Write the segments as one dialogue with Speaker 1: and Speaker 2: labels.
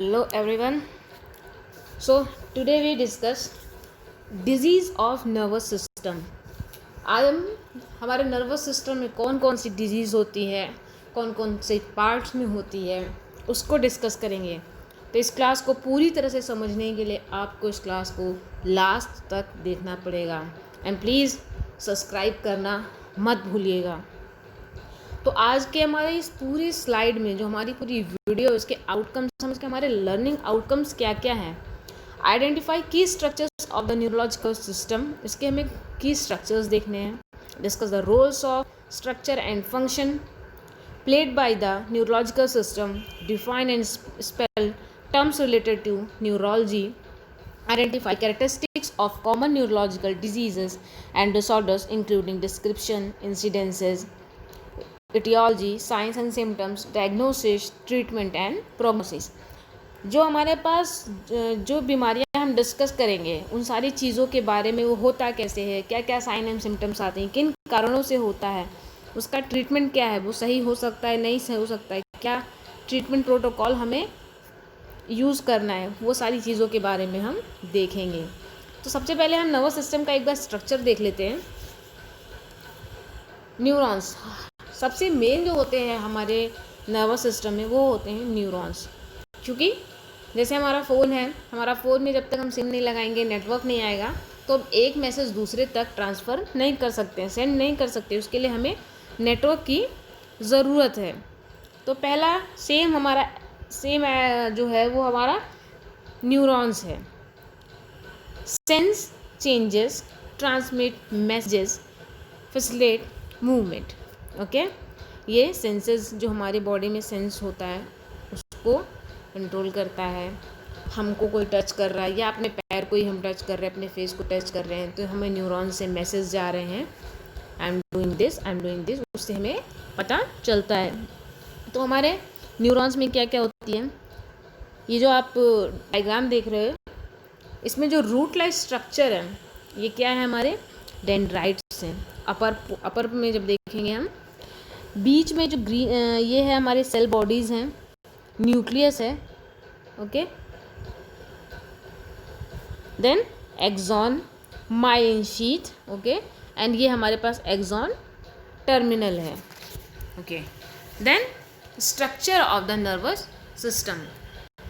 Speaker 1: Hello everyone. So today we discuss disease of nervous system. आज हम हमारे nervous system में कौन कौन सी डिजीज़ होती है, कौन कौन से पार्ट्स में होती है, उसको डिस्कस करेंगे। तो इस क्लास को पूरी तरह से समझने के लिए आपको इस क्लास को लास्ट तक देखना पड़ेगा एंड प्लीज़ सब्सक्राइब करना मत भूलिएगा। तो आज के हमारे इस पूरी स्लाइड में जो हमारी पूरी वीडियो इसके आउटकम्स समझ के हमारे लर्निंग आउटकम्स क्या क्या हैं। Identify key structures of the neurological system, इसके हमें की स्ट्रक्चर्स देखने हैं। Discuss the roles of structure and function played by the neurological system, define and spell terms related to neurology, identify characteristics of common neurological diseases and disorders including description, incidences, etiology, signs and symptoms, diagnosis, treatment and prognosis। जो हमारे पास जो बीमारियां हम discuss करेंगे उन सारी चीज़ों के बारे में, वो होता कैसे है, क्या क्या साइन एंड सिम्टम्स आते हैं, किन कारणों से होता है, उसका ट्रीटमेंट क्या है, वो सही हो सकता है, नहीं सही हो सकता है, क्या ट्रीटमेंट प्रोटोकॉल हमें यूज़ करना है, वो सारी चीज़ों के बारे में हम देखेंगे। तो सबसे पहले हम नर्वस सिस्टम का एक बार स्ट्रक्चर देख लेते हैं। न्यूरॉन्स सबसे मेन जो होते हैं हमारे नर्वस सिस्टम में, वो होते हैं न्यूरॉन्स। क्योंकि जैसे हमारा फ़ोन है, हमारा फ़ोन में जब तक हम सिम नहीं लगाएंगे, नेटवर्क नहीं आएगा, तो अब एक मैसेज दूसरे तक ट्रांसफ़र नहीं कर सकते हैं, सेंड नहीं कर सकते। उसके लिए हमें नेटवर्क की ज़रूरत है। तो पहला सेम जो है वो हमारा न्यूरॉन्स है। Sense changes, transmit messages, facilitate movement. Okay, ये सेंसेस जो हमारे बॉडी में सेंस होता है उसको कंट्रोल करता है। हमको कोई टच कर रहा है या अपने पैर को ही हम टच कर रहे हैं, अपने फेस को टच कर रहे हैं, तो हमें न्यूरॉन से मैसेज जा रहे हैं, आई एम डूइंग दिस, उससे हमें पता चलता है। तो हमारे न्यूरॉन्स में क्या क्या होती है, ये जो आप डायग्राम देख रहे हो, इसमें जो रूट लाइक स्ट्रक्चर है, ये क्या है, हमारे डेंड्राइट्स हैं। अपर में जब देखेंगे हम, बीच में जो ये है हमारे सेल बॉडीज़ हैं, न्यूक्लियस है, okay, then axon, myelin sheath, okay, and ये हमारे पास एक्सॉन टर्मिनल है, okay. Then structure of the nervous system,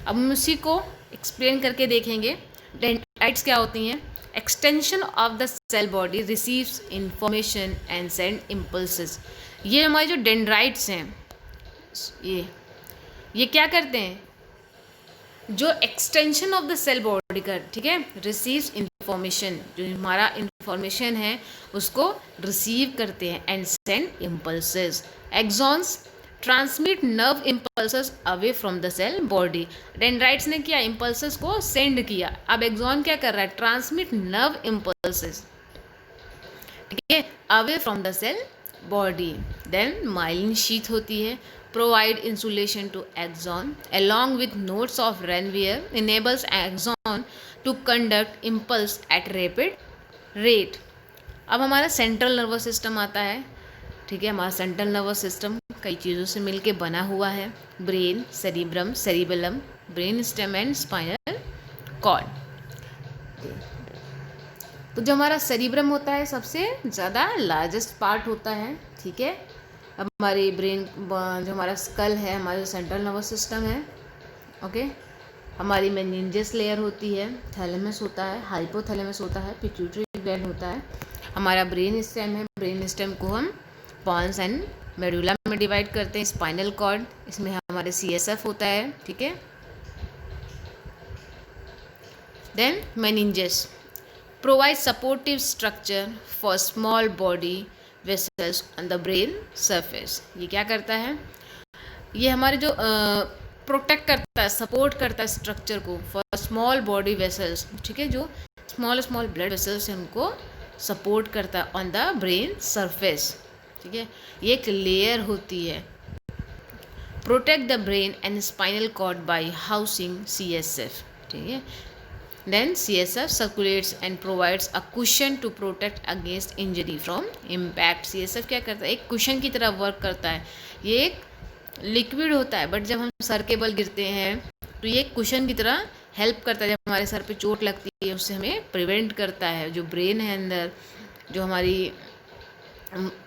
Speaker 1: अब हम उसी को एक्सप्लेन करके देखेंगे। डेंड्राइट्स क्या होती हैं? Extension of the cell body receives information and send impulses. ये हमारे जो डेंड्राइट्स हैं, ये क्या करते हैं, जो extension of the cell body का, ठीक है, रिसीव्स इंफॉर्मेशन, जो हमारा इंफॉर्मेशन है उसको रिसीव करते हैं, and send impulses. Axons transmit nerve impulses away from the cell body. Dendrites ने किया, इम्पल्सेस को सेंड किया। अब एक्सॉन क्या कर रहा है? ट्रांसमिट नर्व इम्पल्सेस, ठीक है, away from the cell body. Then myelin sheath होती है, provide insulation to axon along with nodes of Ranvier, enables axon to conduct impulse at rapid rate। अब हमारा सेंट्रल नर्वस सिस्टम आता है, ठीक है। हमारा सेंट्रल नर्वस सिस्टम कई चीज़ों से मिलके बना हुआ है, brain, cerebrum, cerebellum, brain stem and spinal cord. तो जो हमारा सेरिब्रम होता है सबसे ज़्यादा लार्जेस्ट पार्ट होता है, ठीक है। अब हमारी ब्रेन, जो हमारा स्कल है, हमारा जो सेंट्रल नर्वस सिस्टम है, ओके। हमारी मेनिंजेस लेयर होती है, थैलेमस होता है, हाइपोथैलेमस होता है, पिट्यूटरी ग्लैंड होता है। हमारा ब्रेन स्टेम है, ब्रेन स्टेम को हम पॉन्स एंड मेडुला में डिवाइड करते हैं। स्पाइनल कॉर्ड, इसमें हमारे CSF होता है, ठीक है। Then meninges provide supportive structure for small body vessels on the brain surface. ये क्या करता है? ये हमारे जो प्रोटेक्ट करता है, सपोर्ट करता है स्ट्रक्चर को फॉर स्मॉल बॉडी वेसल्स, ठीक है, जो स्मॉल ब्लड वेसल्स हैं उनको सपोर्ट करता है ऑन द ब्रेन सरफेस, ठीक है। ये एक लेयर होती है। Protect the brain and spinal cord by housing CSF, ठीक है। Then CSF circulates and provides a cushion to protect against injury from impact। CSF क्या करता है? एक कुशन की तरह वर्क करता है। ये एक लिक्विड होता है, बट जब हम सर के बल गिरते हैं तो ये क्वेश्चन की तरह हेल्प करता है। जब हमारे सर पे चोट लगती है उससे हमें प्रिवेंट करता है। जो ब्रेन है अंदर, जो हमारी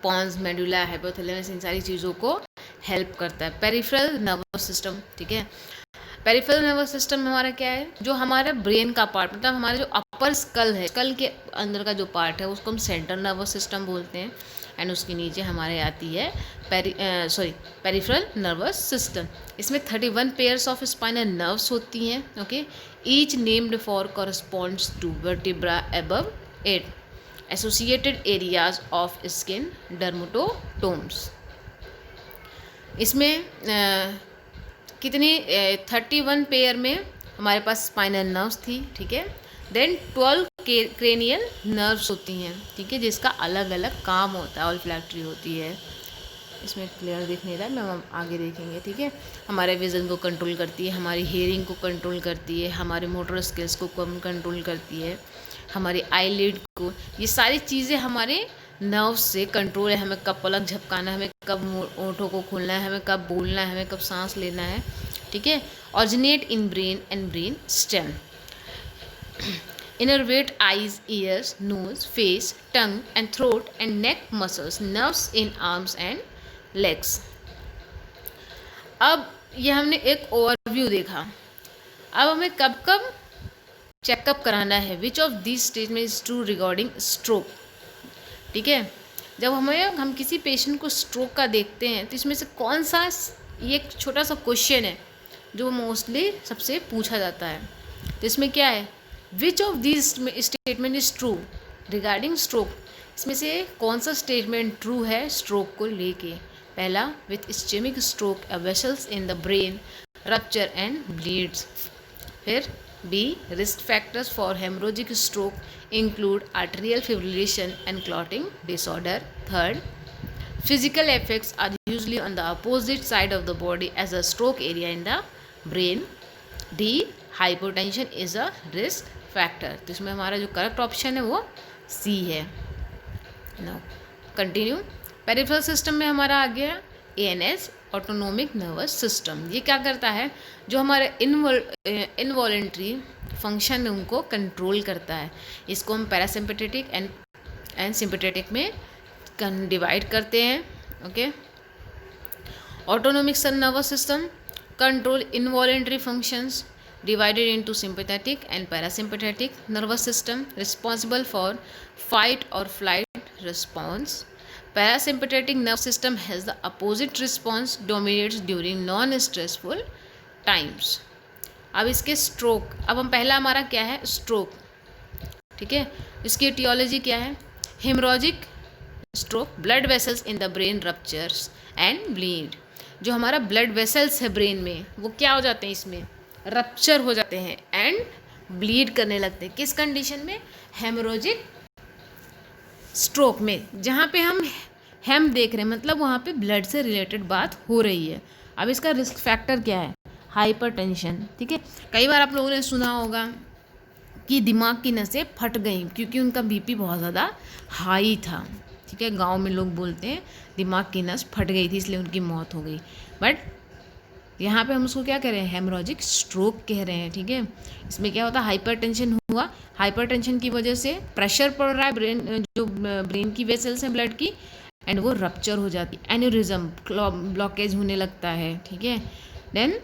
Speaker 1: पॉन्स, मेडुला, हाइपोथैलेमस, इन सारी चीज़ों को हेल्प करता है। पेरिफेरल नर्वस सिस्टम, ठीक है। पेरिफेरल नर्वस सिस्टम में हमारा क्या है, जो हमारा ब्रेन का पार्ट, मतलब हमारा जो अपर स्कल है, स्कल के अंदर का जो पार्ट है उसको हम सेंट्रल नर्वस सिस्टम बोलते हैं। एंड उसके नीचे हमारे आती है पेरिफेरल नर्वस सिस्टम। इसमें 31 पेयर्स ऑफ स्पाइनल नर्व्स होती हैं, okay. Each named for corresponds to vertebra above 8 associated areas of skin dermatomes. इसमें कितनी 31 पेयर में हमारे पास स्पाइनल नर्व्स थी, ठीक है। देन 12 क्रेनियल नर्व्स होती हैं, ठीक है, जिसका अलग अलग काम होता है, ऑल्फैक्टरी होती है। इसमें क्लियर दिख नहीं रहा है, हम आगे देखेंगे, ठीक है। हमारे विज़न को कंट्रोल करती है, हमारी हेयरिंग को कंट्रोल करती है, हमारे मोटर स्किल्स को कंट्रोल करती है, हमारी आईलिड को, ये सारी चीज़ें हमारे नर्व से कंट्रोल है। हमें कब पलक झपकाना है, हमें कब ओंठों को खोलना है, हमें कब बोलना है, हमें कब सांस लेना है, ठीक है। Originate in brain and brain stem. Innervate eyes, ears, nose, face, tongue and throat and neck muscles, nerves in arms and legs. अब ये हमने एक ओवरव्यू देखा। अब हमें कब कब चेकअप कराना है, which of this statement is true regarding stroke, ठीक है। जब हम किसी पेशेंट को स्ट्रोक का देखते हैं तो इसमें से कौन सा, ये एक छोटा सा क्वेश्चन है जो मोस्टली सबसे पूछा जाता है। तो इसमें क्या है, which of this statement is true regarding stroke, इसमें से कौन सा स्टेटमेंट ट्रू है स्ट्रोक को लेके। पहला, with ischaemic stroke a vessels in the brain rupture and bleeds. फिर B, risk factors for hemorrhagic stroke include arterial fibrillation and clotting disorder. Third, physical effects are usually on the opposite side of the body as a stroke area in the brain. D, hypotension is a risk factor. तो इसमें हमारा जो correct option है वो C है। Now continue. Peripheral system में हमारा आ गया ANS, ऑटोनोमिक नर्वस सिस्टम। ये क्या करता है, जो हमारे इनवॉलेंट्री फंक्शन है उनको कंट्रोल करता है। इसको हम पैरासिम्पैथेटिक एंड सिम्पैथेटिक में डिवाइड करते हैं, okay. Autonomic nervous system control involuntary functions divided into sympathetic and parasympathetic nervous system responsible for fight or flight response. Parasympathetic nervous system has the opposite response, dominates during non-stressful times. अब इसके stroke, अब हम पहला हमारा क्या है stroke, ठीक है। इसकी एटियोलॉजी क्या है, haemorrhagic stroke, blood vessels in the brain ruptures and bleed. जो हमारा ब्लड वेसल्स है ब्रेन में वो क्या हो जाते हैं, इसमें रप्चर हो जाते हैं एंड ब्लीड करने लगते हैं। किस कंडीशन में, हेमोरैजिक स्ट्रोक में, जहाँ पे हम देख रहे हैं, मतलब वहाँ पे ब्लड से रिलेटेड बात हो रही है। अब इसका रिस्क फैक्टर क्या है, हाइपरटेंशन, ठीक है। कई बार आप लोगों ने सुना होगा कि दिमाग की नसें फट गई क्योंकि उनका बीपी बहुत ज़्यादा हाई था, ठीक है। गांव में लोग बोलते हैं दिमाग की नस फट गई थी इसलिए उनकी मौत हो गई, बट यहाँ पे हम उसको क्या कह रहे हैं, हेमोरैजिक स्ट्रोक कह रहे हैं, ठीक है। इसमें क्या होता है, हाइपरटेंशन हुआ, हाइपरटेंशन की वजह से प्रेशर पड़ रहा है जो ब्रेन की वेसल्स हैं ब्लड की, एंड वो रप्चर हो जाती है, एन्यूरिज्म ब्लॉकेज होने लगता है, ठीक है। Then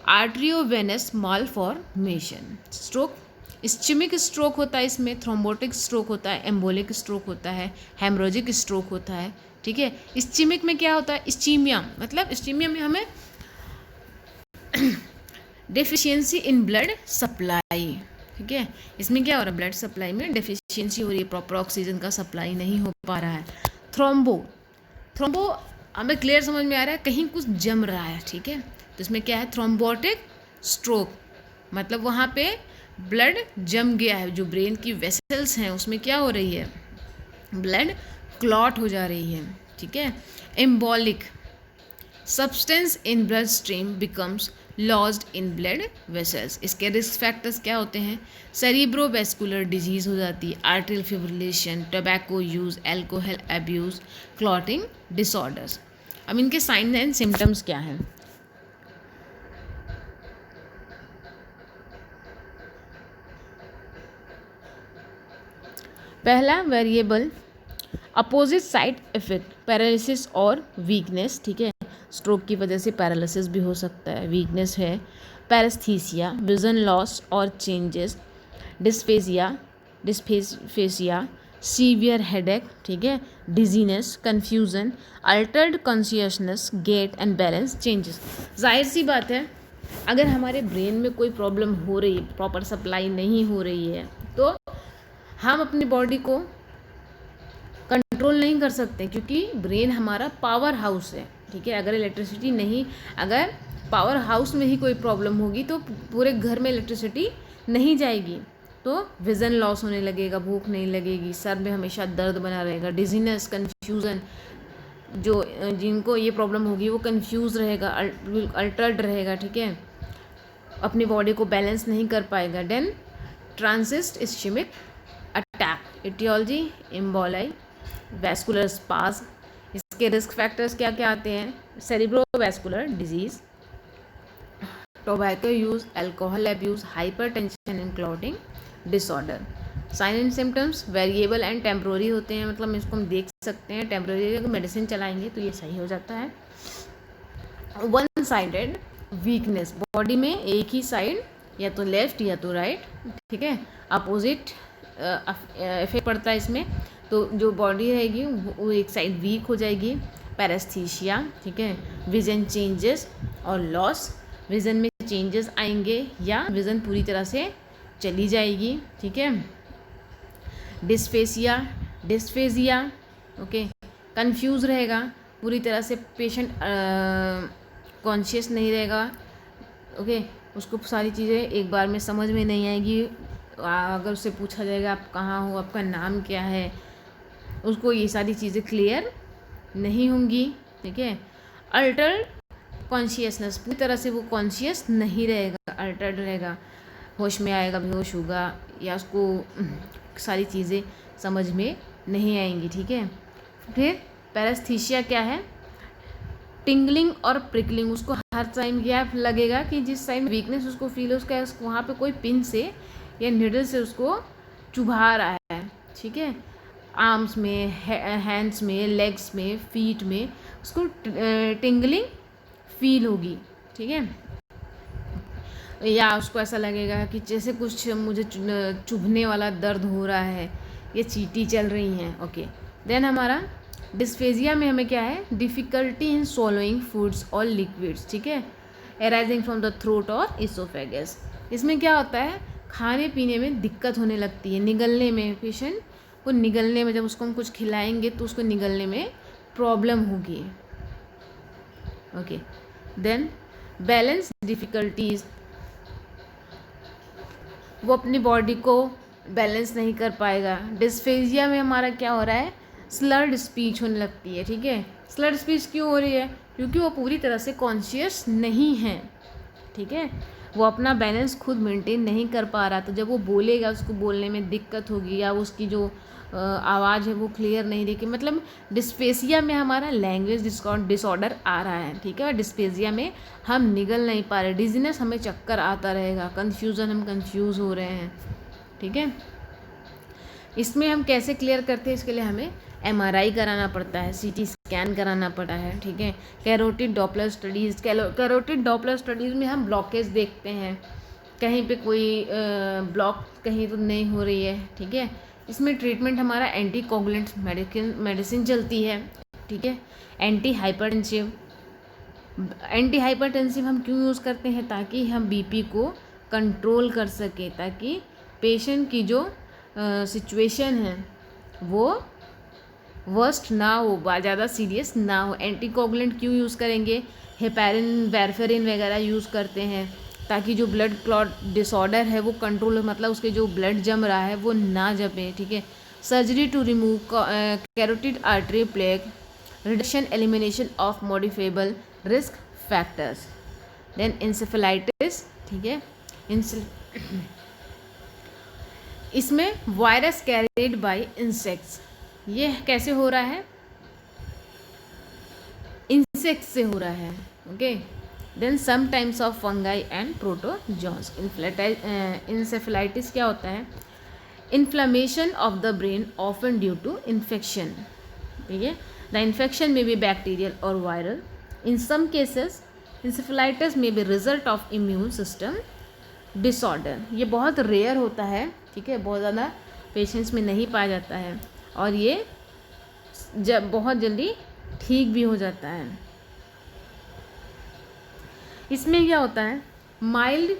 Speaker 1: arteriovenous malformation stroke, ischaemic stroke होता है, इसमें थ्रोम्बोटिक स्ट्रोक होता है, एम्बोलिक स्ट्रोक होता है, हेमोरैजिक स्ट्रोक होता है, ठीक है। इस्चेमिक में क्या होता है, इस्चीमिया, मतलब इस्चीमिया में हमें डेफिशिएंसी इन ब्लड सप्लाई, ठीक है। इसमें क्या हो रहा है, ब्लड सप्लाई में डेफिशिएंसी हो रही है, प्रॉपर ऑक्सीजन का सप्लाई नहीं हो पा रहा है। थ्रोम्बो हमें क्लियर समझ में आ रहा है, कहीं कुछ जम रहा है, ठीक है। तो इसमें क्या है, थ्रोम्बोटिक स्ट्रोक, मतलब वहाँ पे ब्लड जम गया है, जो ब्रेन की वेसल्स हैं उसमें क्या हो रही है, ब्लड क्लॉट हो जा रही है, ठीक है। एम्बोलिक, substance in blood stream becomes lost in blood vessels. इसके रिस्क फैक्टर्स क्या होते हैं, सेरिब्रोवैस्कुलर डिजीज़ हो जाती है, arterial fibrillation, tobacco use, alcohol abuse, clotting disorders. अब इनके साइन एंड सिम्टम्स क्या हैं, पहला variable opposite side effect, paralysis और वीकनेस, ठीक है, स्ट्रोक की वजह से पैरालिसिस भी हो सकता है, वीकनेस है, पैरेस्थीसिया, विजन लॉस और चेंजेस, डिस्फेसिया, सीवियर हेडेक, ठीक है, dizziness, confusion, altered consciousness, gait and balance changes. जाहिर सी बात है, अगर हमारे ब्रेन में कोई प्रॉब्लम हो रही है, प्रॉपर सप्लाई नहीं हो रही है, तो हम अपनी बॉडी को कंट्रोल नहीं कर सकते, क्योंकि ब्रेन हमारा पावर हाउस है, ठीक है। अगर पावर हाउस में ही कोई प्रॉब्लम होगी तो पूरे घर में इलेक्ट्रिसिटी नहीं जाएगी, तो विज़न लॉस होने लगेगा, भूख नहीं लगेगी, सर में हमेशा दर्द बना रहेगा, डिजीनेस, कन्फ्यूज़न, जिनको ये प्रॉब्लम होगी वो कन्फ्यूज़ रहेगा, अल्टर्ड रहेगा, ठीक है, अपनी बॉडी को बैलेंस नहीं कर पाएगा। Then transient ischaemic attack, aetiology emboli, vascular spasm. इसके रिस्क फैक्टर्स क्या क्या आते हैं? Cerebrovascular disease, tobacco use, alcohol abuse, hypertension and clotting disorder. Sign and symptoms variable and temporary होते हैं, मतलब इसको हम देख सकते हैं, टेम्प्रोरी अगर मेडिसिन चलाएंगे तो ये सही हो जाता है। वन साइडेड वीकनेस, बॉडी में एक ही साइड, या तो लेफ्ट या तो राइट, ठीक है, अपोजिट इफेक्ट पड़ता है इसमें, तो जो बॉडी रहेगी वो एक साइड वीक हो जाएगी। पैरेस्थीसिया, ठीक है, विजन चेंजेस और लॉस, विज़न में चेंजेस आएंगे या विज़न पूरी तरह से चली जाएगी, ठीक है। डिस्फेजिया, ओके, कंफ्यूज रहेगा, पूरी तरह से पेशेंट कॉन्शियस नहीं रहेगा, ओके, उसको सारी चीज़ें एक बार में समझ में नहीं आएगी। अगर उससे पूछा जाएगा आप कहाँ हो, आपका नाम क्या है, उसको ये सारी चीज़ें क्लियर नहीं होंगी, ठीक है। अल्टर्ड कॉन्शियसनेस, पूरी तरह से वो कॉन्शियस नहीं रहेगा, अल्टर्ड रहेगा, होश में आएगा, बेहोश होगा, या उसको सारी चीज़ें समझ में नहीं आएंगी, ठीक है। फिर पैरेस्थीसिया क्या है? टिंगलिंग और प्रिकलिंग, उसको हर टाइम क्या लगेगा कि जिस टाइम वीकनेस उसको फील हो, उसका वहाँ पे कोई पिन से या निडल से उसको चुभा रहा है, ठीक है, आर्म्स में, हैंड्स में, लेग्स में, फीट में, उसको टिंगलिंग फील होगी, ठीक है, या उसको ऐसा लगेगा कि जैसे कुछ मुझे चुभने वाला दर्द हो रहा है, ये चींटी चल रही हैं, ओके। देन हमारा डिस्फेजिया में हमें क्या है? डिफ़िकल्टी इन swallowing फूड्स और लिक्विड्स, ठीक है, अराइजिंग फ्रॉम द थ्रोट और इसोफेगस। इसमें क्या होता है? खाने पीने में दिक्कत होने लगती है, निगलने में, पेशेंट को निगलने में, जब उसको हम कुछ खिलाएंगे तो उसको निगलने में प्रॉब्लम होगी, ओके। देन बैलेंस डिफ़िकल्टीज, वो अपनी बॉडी को बैलेंस नहीं कर पाएगा। डिस्फेजिया में हमारा क्या हो रहा है? स्लर्ड स्पीच होने लगती है, ठीक है। स्लर्ड स्पीच क्यों हो रही है? क्योंकि वो पूरी तरह से कॉन्शियस नहीं है, ठीक है, वो अपना बैलेंस खुद मेंटेन नहीं कर पा रहा, तो जब वो बोलेगा उसको बोलने में दिक्कत होगी, या उसकी जो आवाज़ है वो क्लियर नहीं रहेगी। मतलब डिस्फेसिया में हमारा लैंग्वेज डिसऑर्डर आ रहा है, ठीक है, और डिस्फेसिया में हम निगल नहीं पा रहे, डिजीनेस, हमें चक्कर आता रहेगा, कन्फ्यूज़न, हम कन्फ्यूज़ हो रहे हैं, ठीक है। इसमें हम कैसे क्लियर करते हैं? इसके लिए हमें MRI कराना पड़ता है, CT स्कैन कराना पड़ता है, ठीक है। Carotid Doppler studies, carotid Doppler studies में हम ब्लॉकेज देखते हैं, कहीं पे कोई ब्लॉक कहीं तो नहीं हो रही है, ठीक है। इसमें ट्रीटमेंट हमारा एंटी कोगुलेंट मेडिसिन चलती है, ठीक है। एंटी हाइपरटेंसिव हम क्यों यूज़ करते हैं? ताकि हम BP को कंट्रोल कर सकें, ताकि पेशेंट की जो सिचुएशन है वो वर्स्ट ना हो, ज़्यादा सीरियस ना हो। एंटीकोगुलेंट क्यों यूज़ करेंगे? हेपेरिन, वारफेरिन वगैरह यूज़ करते हैं ताकि जो ब्लड क्लॉट डिसऑर्डर है वो कंट्रोल, मतलब उसके जो ब्लड जम रहा है वो ना जमे, ठीक है। Surgery to remove carotid artery plaque, reduction elimination of modifiable risk factors. Then encephalitis, ठीक है, इसमें वायरस कैरिड बाय इंसेक्ट्स, ये कैसे हो रहा है? इंसेक्ट से हो रहा है, okay. Then sometimes of fungi and protozoans. Encephalitis क्या होता है? Inflammation of the brain often due to infection, ठीक है। The infection may be bacterial और viral. In some cases encephalitis may be result of immune system disorder. ये बहुत rare होता है, ठीक है, बहुत ज़्यादा पेशेंट्स में नहीं पाया जाता है और ये जब बहुत जल्दी ठीक भी हो जाता है। इसमें क्या होता है, माइल्ड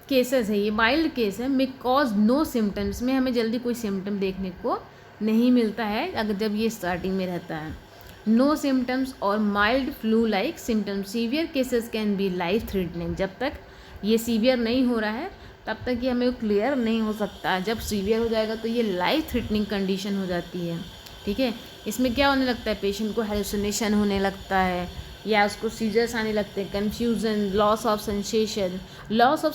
Speaker 1: केसेस है, ये माइल्ड केस है, मे कॉज नो सिम्टम्स, में हमें जल्दी कोई सिम्टम देखने को नहीं मिलता है अगर जब ये स्टार्टिंग में रहता है। नो सिम्टम्स और mild flu like symptoms. Severe cases can be life threatening. जब तक ये सीवियर नहीं हो रहा है तब तक ये हमें क्लियर नहीं हो सकता। जब सीवियर हो जाएगा तो ये लाइफ थ्रेटनिंग कंडीशन हो जाती है, ठीक है। इसमें क्या होने लगता है, पेशेंट को हेलुसिनेशन होने लगता है या उसको सीजर्स आने लगते हैं, confusion, loss of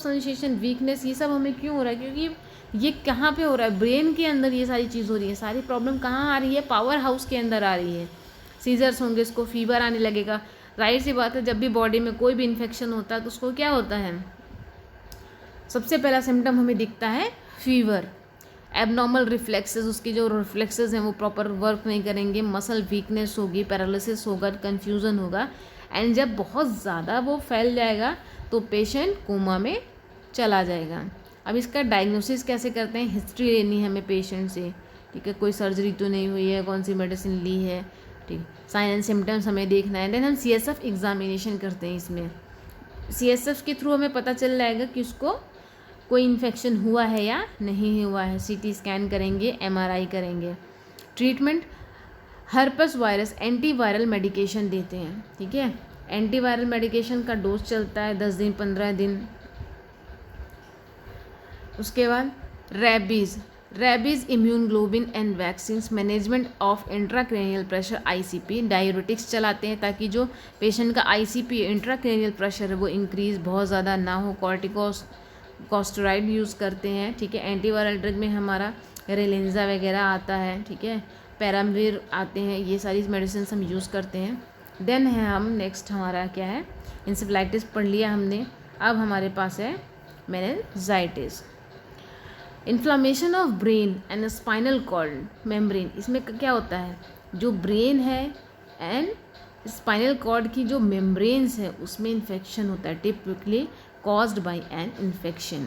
Speaker 1: sensation, weakness. ये सब हमें क्यों हो रहा है, क्योंकि ये कहाँ पे हो रहा है, ब्रेन के अंदर ये सारी चीज़ हो रही है। सारी प्रॉब्लम कहाँ आ रही है, पावर हाउस के अंदर आ रही है। सीजर्स होंगे, इसको फीवर आने लगेगा। जाहिर सी बात है, जब भी बॉडी में कोई भी इन्फेक्शन होता है तो उसको क्या होता है, सबसे पहला सिम्टम हमें दिखता है फीवर। एबनॉर्मल रिफ्लेक्सेस, उसकी जो रिफ्लेक्सेस हैं वो प्रॉपर वर्क नहीं करेंगे, मसल वीकनेस होगी, पैरालिसिस होगा, कन्फ्यूज़न होगा। एंड जब बहुत ज़्यादा वो फैल जाएगा तो पेशेंट कोमा में चला जाएगा। अब इसका डायग्नोसिस कैसे करते हैं, हिस्ट्री लेनी है हमें पेशेंट से, ठीक है, कोई सर्जरी तो नहीं हुई है, कौन सी मेडिसिन ली है, ठीक। साइन एंड सिम्टम्स हमें देखना है। देन हम CSF एग्जामिनेशन करते हैं। इसमें CSF के थ्रू हमें पता चल जाएगा कि उसको कोई इन्फेक्शन हुआ है या नहीं हुआ है। CT स्कैन करेंगे, MRI करेंगे। Treatment, herpes virus antiviral medication देते हैं, ठीक है। एंटीवायरल मेडिकेशन का डोज चलता है 10 दिन 15 दिन। उसके बाद rabies immune globin and vaccines, management of intracranial pressure ICP, diuretics चलाते हैं ताकि जो पेशेंट का ICP इंट्राक्रेनियल प्रेशर है वो इंक्रीज़ बहुत ज़्यादा ना हो। कॉर्टिकोस्टेरॉइड यूज़ करते हैं, ठीक है। एंटीवायरल ड्रग में हमारा रेलेंजा वगैरह आता है, ठीक है, पैराम्वीर आते हैं, ये सारी मेडिसिन हम यूज़ करते हैं। देन है हम नेक्स्ट हमारा क्या है, इंसेफेलाइटिस पढ़ लिया हमने। अब हमारे पास है meningitis. Inflammation of brain and spinal cord membrane. इसमें क्या होता है, जो ब्रेन है एंड स्पाइनल कॉर्ड की जो मेम्ब्रेन्स है उसमें इन्फेक्शन होता है, typically caused by an infection.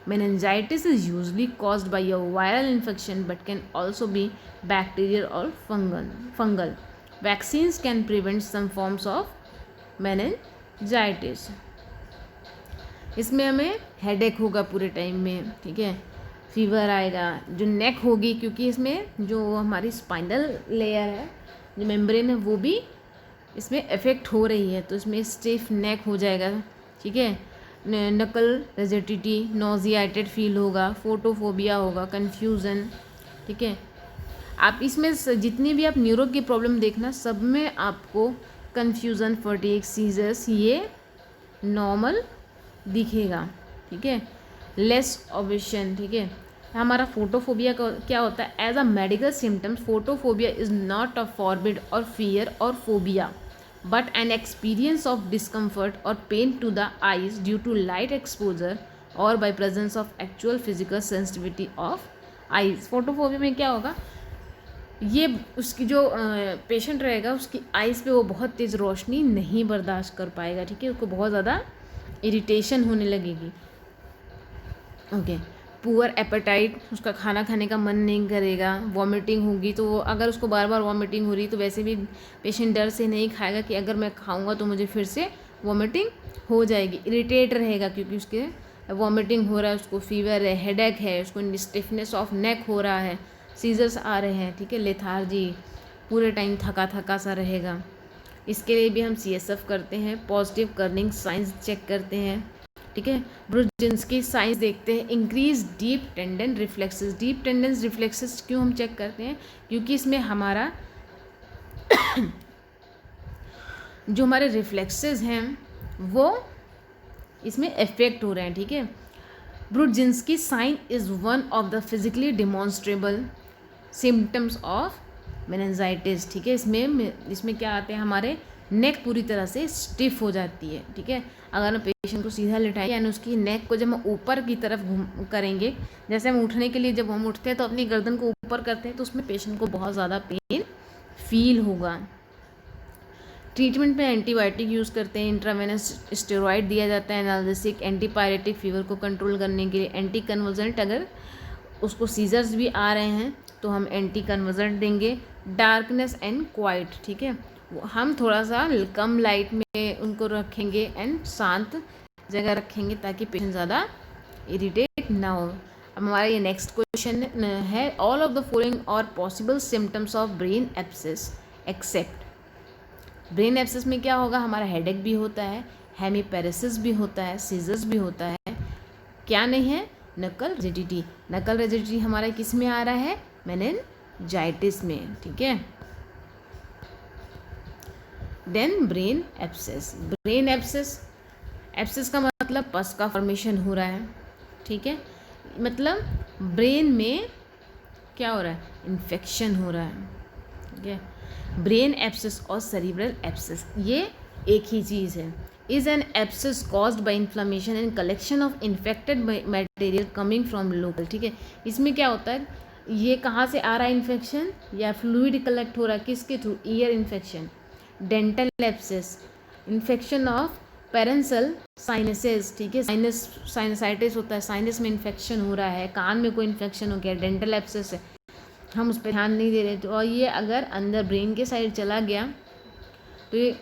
Speaker 1: Meningitis is usually caused by a viral infection but can also be bacterial or fungal. Vaccines can prevent some forms of meningitis. इसमें हमें headache होगा पूरे टाइम में, ठीक है, फीवर आएगा, जो नेक होगी, क्योंकि इसमें जो हमारी स्पाइनल लेयर है, जो मेम्ब्रेन है, वो भी इसमें इफ़ेक्ट हो रही है, तो इसमें स्टिफ नेक हो जाएगा, ठीक है। नकल रिजिडिटी, नोजिएटेड फील होगा, फोटोफोबिया होगा, कन्फ्यूज़न, ठीक है। आप इसमें जितनी भी आप न्यूरो की प्रॉब्लम देखना, सब में आपको कन्फ्यूज़न, फटीग, सीजर्स ये नॉर्मल दिखेगा, ठीक है। लेस ऑब्सेशन, ठीक है। हमारा फोटोफोबिया का क्या होता है, as a medical symptoms photophobia is not a forbid और फियर और phobia but an experience of discomfort or pain to the eyes due to light exposure or by presence of actual physical sensitivity of eyes. Photophobia में क्या होगा, ये उसकी जो patient रहेगा उसकी आइज़ पे वो बहुत तेज़ रोशनी नहीं बर्दाश्त कर पाएगा, ठीक है, उसको बहुत ज़्यादा इरिटेशन होने लगेगी, ओके। पुअर एपेटाइट, उसका खाना खाने का मन नहीं करेगा, वॉमिटिंग होगी, तो अगर उसको बार बार वॉमिटिंग हो रही तो वैसे भी पेशेंट डर से नहीं खाएगा कि अगर मैं खाऊंगा तो मुझे फिर से वॉमिटिंग हो जाएगी। इरिटेट रहेगा क्योंकि उसके वॉमिटिंग हो रहा है, उसको फीवर है, हेडेक है, उसको स्टिफनेस ऑफ नेक हो रहा है, सीजर्स आ रहे हैं, ठीक है, लेथार्जी, पूरे टाइम थका थका सा रहेगा। इसके लिए भी हम CSF करते हैं, पॉजिटिव कर्निंग साइंस चेक करते हैं, ठीक है। ब्रुजिन्स्की साइंस देखते हैं, increase deep tendon reflexes. Deep tendon reflexes क्यों हम चेक करते हैं, क्योंकि इसमें हमारा जो हमारे रिफ्लेक्सेस हैं वो इसमें इफेक्ट हो रहे हैं, ठीक है। Brudzinski sign is one of the physically demonstrable symptoms of meningitis, ठीक है। इसमें क्या आते हैं, हमारे नेक पूरी तरह से स्टिफ हो जाती है, ठीक है। अगर हम पेशेंट को सीधा लिटाएंगे यानी उसकी नेक को जब हम ऊपर की तरफ घूम करेंगे, जैसे हम उठने के लिए जब हम उठते हैं तो अपनी गर्दन को ऊपर करते हैं, तो उसमें पेशेंट को बहुत ज़्यादा पेन फील होगा। ट्रीटमेंट में एंटीबायोटिक यूज़ करते हैं, इंट्रावेनस स्टेरॉइड दिया जाता है, एनाल्जेसिक, एंटीपायरेटिक फीवर को कंट्रोल करने के लिए, एंटी कन्वर्जेंट अगर उसको सीजर्स भी आ रहे हैं तो हम एंटी कन्वर्जेंट देंगे। डार्कनेस एंड क्वाइट, ठीक है, हम थोड़ा सा कम लाइट में उनको रखेंगे एंड शांत जगह रखेंगे ताकि पेशेंट ज़्यादा इरिटेट ना हो। अब हमारा ये नेक्स्ट क्वेश्चन है, all of the following are possible symptoms of brain abscess except. Brain abscess में क्या होगा, हमारा हेडेक भी होता है, हेमीपेरेसिस भी होता है, सीजर्स भी होता है, क्या नहीं है, नकल रिजिडिटी। नकल रिजिडिटी हमारा किस में आ रहा है, मेनिंजाइटिस में, ठीक है। Then brain abscess, brain abscess, abscess का मतलब पस का फॉर्मेशन हो रहा है, ठीक है, मतलब ब्रेन में क्या हो रहा है, इन्फेक्शन हो रहा है, ठीक है। ब्रेन एब्सेस और सेरिब्रल एब्सेस ये एक ही चीज़ है। Is an abscess caused by inflammation and collection of infected material coming from local, ठीक है। इसमें क्या होता है, ये कहाँ से आ रहा है इन्फेक्शन, या फ्लूइड कलेक्ट हो रहा है किसके through, ear infection. Dental abscess, infection of paranasal sinuses, ठीक है, साइनसाइटिस होता है, साइनस में इन्फेक्शन हो रहा है, कान में कोई इन्फेक्शन हो गया, डेंटल एब्सेस है, हम उस पर ध्यान नहीं दे रहे। तो और ये अगर अंदर ब्रेन के साइड चला गया तो ये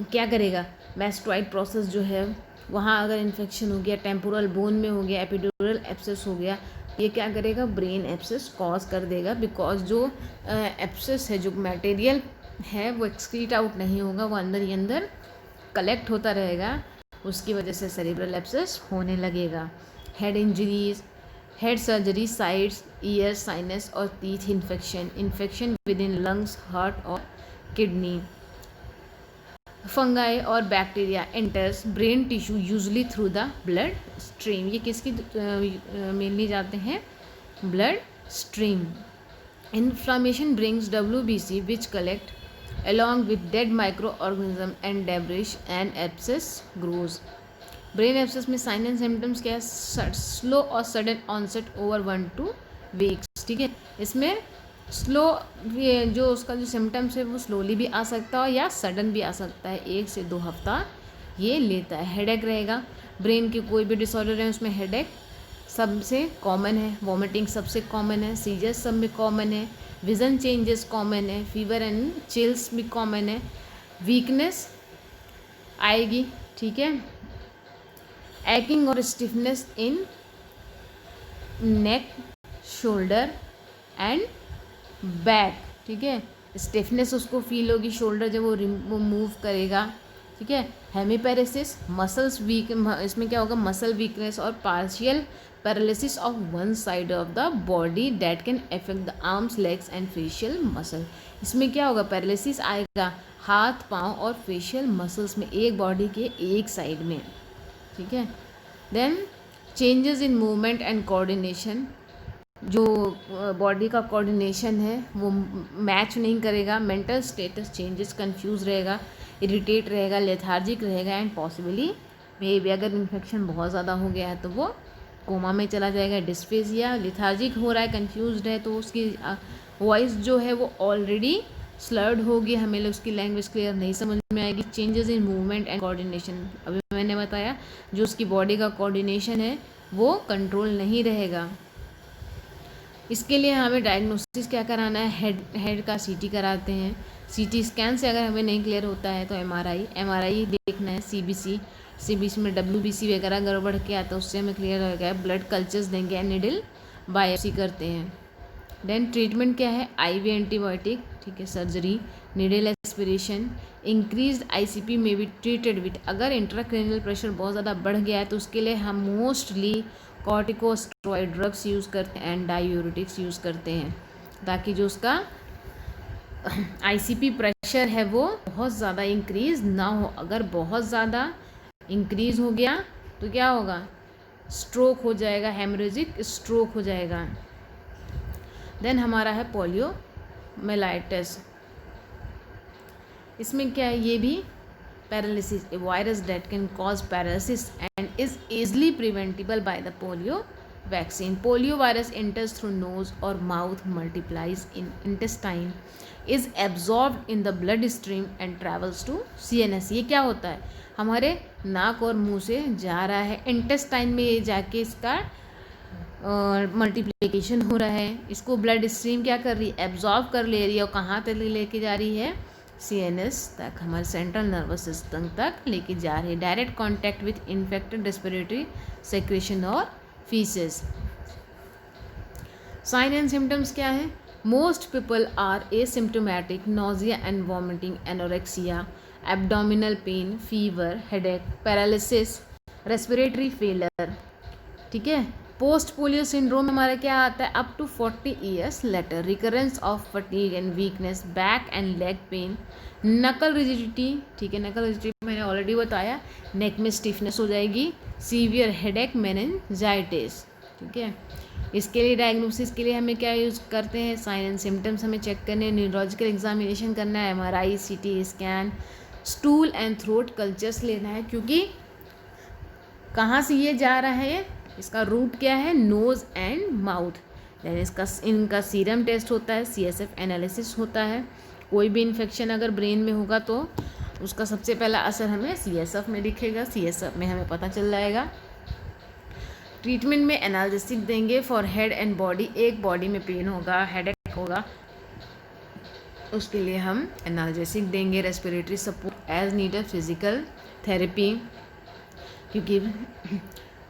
Speaker 1: क्या करेगा, मैस्टोइड प्रोसेस जो है वहाँ अगर इन्फेक्शन हो गया, टेम्पोरल बोन में हो गया, एपिड्यूरल एब्सेस हो गया, ये क्या करेगा, ब्रेन एब्सेस कॉज कर देगा। बिकॉज जो एब्सेस है, जो मटेरियल है वो एक्सक्रीट आउट नहीं होगा, वो अंदर ही अंदर कलेक्ट होता रहेगा, उसकी वजह से सेरिब्रल एब्सेस होने लगेगा। Head injuries, head surgery, sides, ear, sinus और teeth infection, infection with in lungs, heart और किडनी। फंगाई और bacteria enters brain tissue usually through the blood stream, ये किसकी मेनली जाते हैं, blood stream. Inflammation brings WBC which collect along with dead microorganism and debris and abscess grows। Brain abscess में sign and symptoms क्या है, slow और sudden onset over 1 to 2 weeks, ठीक है। इसमें स्लो जो उसका जो सिम्टम्स है वो स्लोली भी आ सकता है या सडन भी आ सकता है, 1 से 2 हफ्ता ये लेता है। हेडेक रहेगा, ब्रेन की कोई भी डिसऑर्डर है उसमें हेडेक सबसे कॉमन है, वॉमिटिंग सबसे कॉमन है, सीजर्स सब में कॉमन है, विजन चेंजेस कॉमन है, फीवर एंड चिल्स भी कॉमन है, वीकनेस आएगी, ठीक है, एक्टिंग और stiffness in neck, shoulder and back, ठीक है, स्टिफनेस उसको फील होगी शोल्डर जब वो मूव करेगा, ठीक है। हेमीपेरेसिस, मसल्स वीक, इसमें क्या होगा, मसल वीकनेस और partial paralysis of one side of the body that can affect the arms, legs and facial muscle. इसमें क्या होगा, पैरालिसिस आएगा हाथ, पाँव और फेशियल मसल्स में, एक बॉडी के एक साइड में, ठीक है। Then changes in movement and coordination, जो बॉडी का कोऑर्डिनेशन है वो मैच नहीं करेगा, मेंटल स्टेटस चेंजेस, कंफ्यूज रहेगा, इरिटेट रहेगा, लेथार्जिक रहेगा एंड पॉसिबली मे बी अगर इन्फेक्शन बहुत ज़्यादा हो गया है तो वो कोमा में चला जाएगा। डिस्फेजिया, लेथार्जिक हो रहा है, कंफ्यूज्ड है, तो उसकी वॉइस जो है वो ऑलरेडी स्लर्ड होगी, हमें उसकी लैंग्वेज क्लियर नहीं समझ में आएगी। Changes in movement and coordination, अभी मैंने बताया जो उसकी बॉडी का कोऑर्डिनेशन है वो कंट्रोल नहीं रहेगा। इसके लिए हमें डायग्नोसिस क्या कराना है, हेड का CT कराते हैं, CT स्कैन से अगर हमें नहीं क्लियर होता है तो MRI देखना है, CBC में WBC वगैरह गड़बड़ के आता है उससे हमें क्लियर हो गया, ब्लड कल्चर्स देंगे, निडल बायोप्सी करते हैं। देन ट्रीटमेंट क्या है, IV एंटीबायोटिक, ठीक है, surgery, needle aspiration, increased ICP में भी ट्रीटेड विथ, अगर इंट्राक्रेनियल प्रेशर बहुत ज़्यादा बढ़ गया है तो उसके लिए हम मोस्टली कॉर्टिकोस्टेरॉइड ड्रग्स यूज़ करते हैं एंड डायूरेटिक्स यूज़ करते हैं ताकि जो उसका ICP प्रेशर है वो बहुत ज़्यादा इंक्रीज़ ना हो। अगर बहुत ज़्यादा इंक्रीज़ हो गया तो क्या होगा, स्ट्रोक हो जाएगा, हेमरेजिक स्ट्रोक हो जाएगा। देन हमारा है पोलियोमाइलाइटिस, इसमें क्या है, ये भी paralysis, A virus that can cause paralysis and is easily preventable by the polio vaccine. Polio virus enters through nose or mouth, multiplies in intestine, is absorbed in the blood stream and travels to CNS. ये क्या होता है, हमारे नाक और मुंह से जा रहा है, इंटेस्टाइन में ये जाके इसका मल्टीप्लिकेशन हो रहा है, इसको ब्लड स्ट्रीम क्या कर रही है, एब्जॉर्ब कर ले रही है, और कहाँ तक लेके जा रही है, CNS तक, हमारे सेंट्रल नर्वस सिस्टम तक लेके जा रही है. Direct contact with infected respiratory secretion और फीसेस. साइन एंड सिम्टम्स क्या है, most people are asymptomatic, nausea and vomiting, anorexia, abdominal pain, fever, headache, paralysis, respiratory failure. ठीक है. पोस्ट पोलियो सिंड्रोम हमारा क्या आता है, up to 40 years later, recurrence of fatigue and weakness, back and leg pain, nuchal rigidity. ठीक है, नकल rigidity मैंने ऑलरेडी बताया, नेक में स्टिफनेस हो जाएगी, सीवियर हेडेक, मेनिंजाइटिस. ठीक है. इसके लिए डायग्नोसिस के लिए हमें क्या यूज़ करते हैं, साइन एंड सिम्टम्स हमें चेक करने, न्यूरोलॉजिकल एग्जामिनेशन करना है, MRI, CT scan, stool and throat cultures लेना है, क्योंकि कहाँ से ये जा रहा है, इसका रूट क्या है, नोज़ एंड माउथ. देन इनका सीरम टेस्ट होता है, CSF एनालिसिस होता है. कोई भी इन्फेक्शन अगर ब्रेन में होगा तो उसका सबसे पहला असर हमें CSF में दिखेगा, CSF में हमें पता चल जाएगा. ट्रीटमेंट में एनाल्जेसिक देंगे फॉर हेड एंड बॉडी, एक बॉडी में पेन होगा, हेडेक होगा, उसके लिए हम एनाल्जेसिक देंगे. Respiratory support as needed, physical therapy, क्योंकि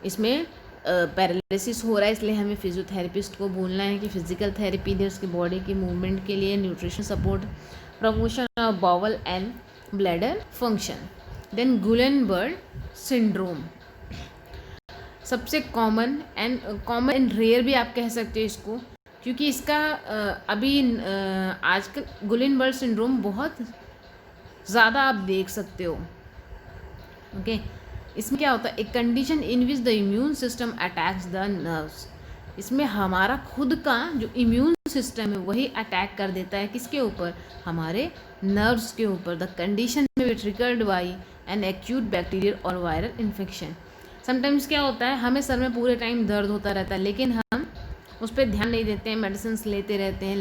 Speaker 1: इसमें पैरालिसिस हो रहा है, इसलिए हमें फिजियोथेरेपिस्ट को बोलना है कि फिजिकल थेरेपी दे उसकी बॉडी की मूवमेंट के लिए. Nutrition support, promotion of bowel and bladder function. Then Guillain Barre syndrome सबसे कॉमन एंड रेयर भी आप कह सकते हो इसको, क्योंकि इसका अभी आजकल गुलेनबर्ग सिंड्रोम बहुत ज़्यादा आप देख सकते हो. ओके. इसमें क्या होता है, एक condition in which the immune system attacks the nerves. इसमें हमारा खुद का जो इम्यून सिस्टम है वही अटैक कर देता है किसके ऊपर, हमारे नर्व्स के ऊपर. द कंडीशन में B triggered by an acute bacterial और वायरल इन्फेक्शन. समटाइम्स क्या होता है, हमें सर में पूरे टाइम दर्द होता रहता है, लेकिन हम उस पर ध्यान नहीं देते हैं, मेडिसिन लेते रहते हैं,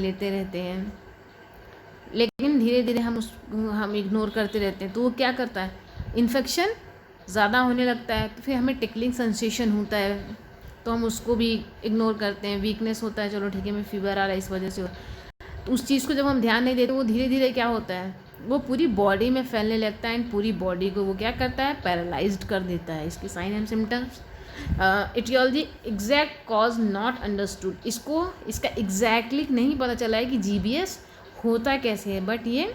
Speaker 1: लेकिन धीरे धीरे हम इग्नोर करते रहते हैं, तो वो क्या करता है, इन्फेक्शन ज़्यादा होने लगता है, तो फिर हमें टिकलिंग सेंसेशन होता है, तो हम उसको भी इग्नोर करते हैं. वीकनेस होता है, चलो ठीक है, मैं फीवर आ रहा है इस वजह से, तो उस चीज़ को जब हम ध्यान नहीं देते, वो धीरे धीरे क्या होता है, वो पूरी बॉडी में फैलने लगता है, एंड पूरी बॉडी को वो क्या करता है, पैरालाइज्ड कर देता है. इसके sign and symptoms. Aetiology, exact cause not understood. इसका एग्जैक्टली नहीं पता चला है कि GBS होता कैसे है, बट ये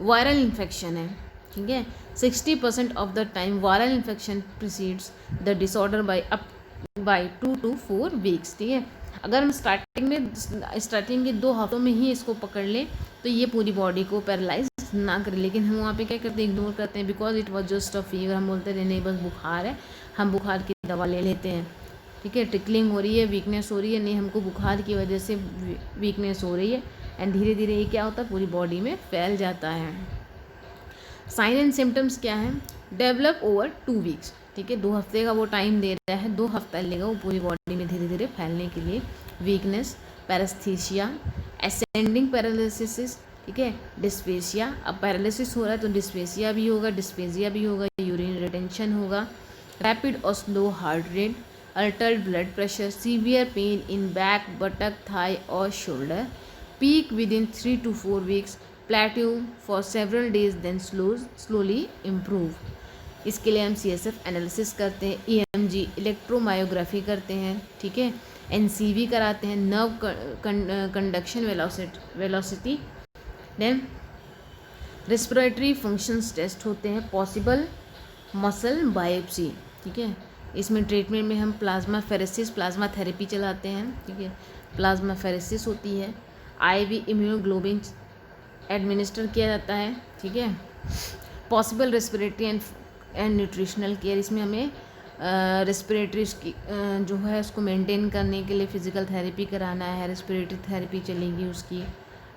Speaker 1: वायरल इन्फेक्शन है. ठीक है. 60% of the time viral infection precedes the disorder by 2 to 4 weeks. ठीक है. अगर हम स्टार्टिंग के 2 हफ्तों में ही इसको पकड़ लें तो ये पूरी बॉडी को पैरालाइज ना करें, लेकिन हम वहाँ पे क्या करते हैं, इग्नोर करते हैं, because it was just a fever. हम बोलते हैं नहीं, बस बुखार है, हम बुखार की दवा ले लेते हैं. ठीक है. टिकलिंग हो रही है, वीकनेस हो रही है, नहीं, हमको बुखार की वजह से वीकनेस हो रही है, एंड धीरे धीरे ये क्या होता है, पूरी बॉडी में फैल जाता है. साइन एंड सिम्टम्स क्या है, डेवलप ओवर 2 वीक्स. ठीक है. 2 हफ्ते का वो टाइम दे रहा है, 2 हफ्ता लेगा वो पूरी बॉडी में धीरे धीरे फैलने के लिए. Weakness, paraesthesia, ascending paralysis. ठीक है. डिस्पेसिया, अब पैरालिसिस हो रहा है तो डिस्पेसिया भी होगा, डिस्पेजिया भी होगा, यूरिन रिटेंशन होगा, रैपिड और slow heart rate, altered blood pressure, severe pain in back, buttock, thigh और shoulder, peak within 3 to 4 weeks, plateau for several days, then slowly improve. इसके लिए हम CSF एनालिसिस करते हैं, EMG इलेक्ट्रोमायोग्राफी करते हैं. ठीक है. NCV कराते हैं, nerve conduction velocity, then respiratory functions test होते हैं, पॉसिबल मसल बायोप्सी. ठीक है. इसमें ट्रीटमेंट में हम प्लाज्मा थेरेपी चलाते हैं. ठीक है. प्लाज्मा फेरेसिस होती है, IV इम्यूनोग्लोबिन एडमिनिस्टर किया जाता है. ठीक है. Possible respiratory and nutritional care, इसमें हमें रेस्पिरेटरी जो है उसको मेंटेन करने के लिए फिजिकल थेरेपी कराना है, रेस्पिरेटरी थेरेपी चलेगी उसकी.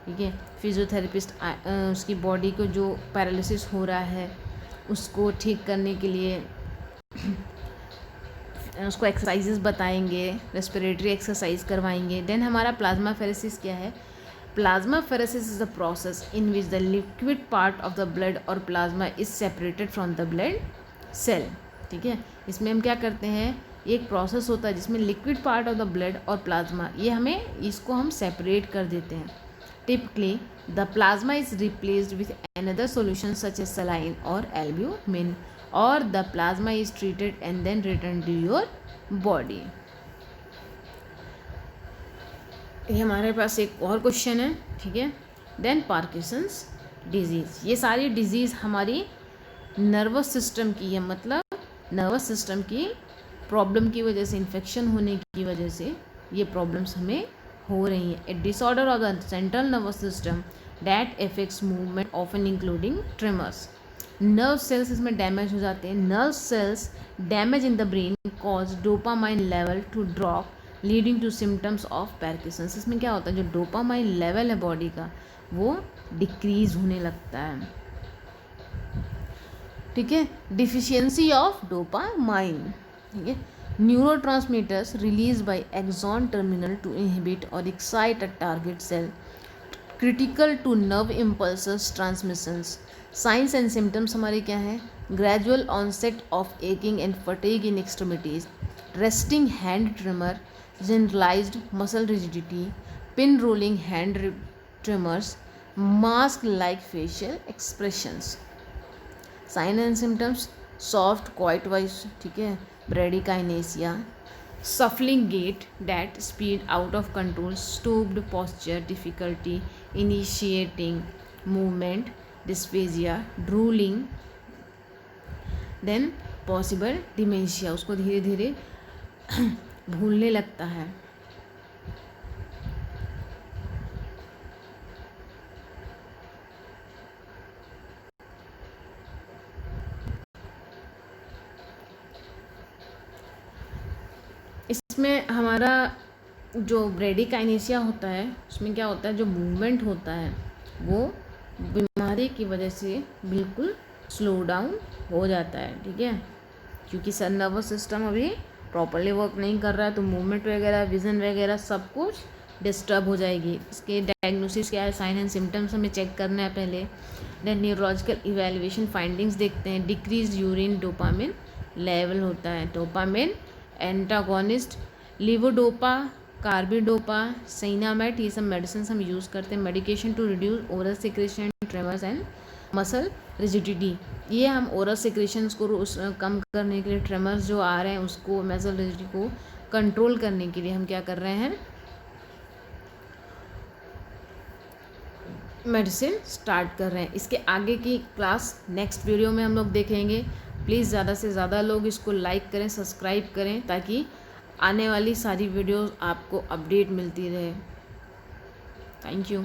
Speaker 1: ठीक है। फिजियोथेरेपिस्ट उसकी बॉडी को जो पैरालिसिस हो रहा है उसको ठीक करने के लिए उसको एक्सरसाइजेस बताएंगे, रेस्पिरेटरी एक्सरसाइज करवाएंगे। देन हमारा प्लाज्मा फेरेसिस क्या है? Plasmapheresis is the process in which the liquid part of the blood और plasma is separated from the blood cell. ठीक है, इसमें हम क्या करते हैं, एक प्रोसेस होता है जिसमें liquid part of the blood और प्लाज्मा ये हमें इसको हम सेपरेट कर देते हैं। Typically the plasma is replaced with another solution such as saline और एल्ब्यूमिन, और the plasma is treated and then return to your body. ये हमारे पास एक और क्वेश्चन है, ठीक है। देन पार्किंसंस डिजीज़, ये सारी डिजीज़ हमारी नर्वस सिस्टम की है, मतलब नर्वस सिस्टम की प्रॉब्लम की वजह से, इन्फेक्शन होने की वजह से ये प्रॉब्लम्स हमें हो रही हैं। A disorder of the central nervous system that affects movement often including tremors. Nerve cells इसमें डैमेज हो जाते हैं। Nerve cells damage in the brain cause dopamine level to drop leading to symptoms of Parkinson's. इसमें क्या होता है, जो dopamine level है बॉडी का वो डिक्रीज होने लगता है। ठीक है, डिफिशियंसी ऑफ डोपामाइन, ठीक है। Neurotransmitters release by axon terminal to inhibit और excite a target cell critical to nerve impulses transmissions. Signs and symptoms हमारे क्या हैं? Gradual onset of aching and fatigue in extremities, resting hand tremor, generalized muscle rigidity, pin rolling hand tremors, mask like facial expressions. Sign and symptoms: soft quiet voice, ठीक है, bradykinesia, shuffling gait that speed out of control, stooped posture, difficulty initiating movement, dysphagia, drooling. Then possible dementia, उसको धीरे धीरे भूलने लगता है। इसमें हमारा जो ब्रेडिकाइनेसिया होता है उसमें क्या होता है, जो मूवमेंट होता है वो बीमारी की वजह से बिल्कुल स्लो डाउन हो जाता है। ठीक है, क्योंकि सर नर्वस सिस्टम अभी प्रॉपरली वर्क नहीं कर रहा है तो मूवमेंट वगैरह, विज़न वगैरह सब कुछ डिस्टर्ब हो जाएगी। इसके डायग्नोसिस क्या है, साइन एंड सिम्टम्स हमें चेक करना है पहले। देन न्यूरोलॉजिकल इवैल्यूएशन फाइंडिंग्स देखते हैं। डिक्रीज यूरिन डोपामिन लेवल होता है। Dopamine antagonist, levodopa, carbidopa, Sinemet, ये सब मेडिसिन हम यूज़ करते हैं। Medication to reduce oral secretion, tremors and muscle rigidity, ये हम ओरल सिक्रेशंस को कम करने के लिए, ट्रेमर्स जो आ रहे हैं उसको, मसल रिजिडिटी को कंट्रोल करने के लिए हम क्या कर रहे हैं, मेडिसिन स्टार्ट कर रहे हैं। इसके आगे की क्लास नेक्स्ट वीडियो में हम लोग देखेंगे। प्लीज़ ज़्यादा से ज़्यादा लोग इसको लाइक करें, सब्सक्राइब करें, ताकि आने वाली सारी वीडियोस आपको अपडेट मिलती रहे। Thank you.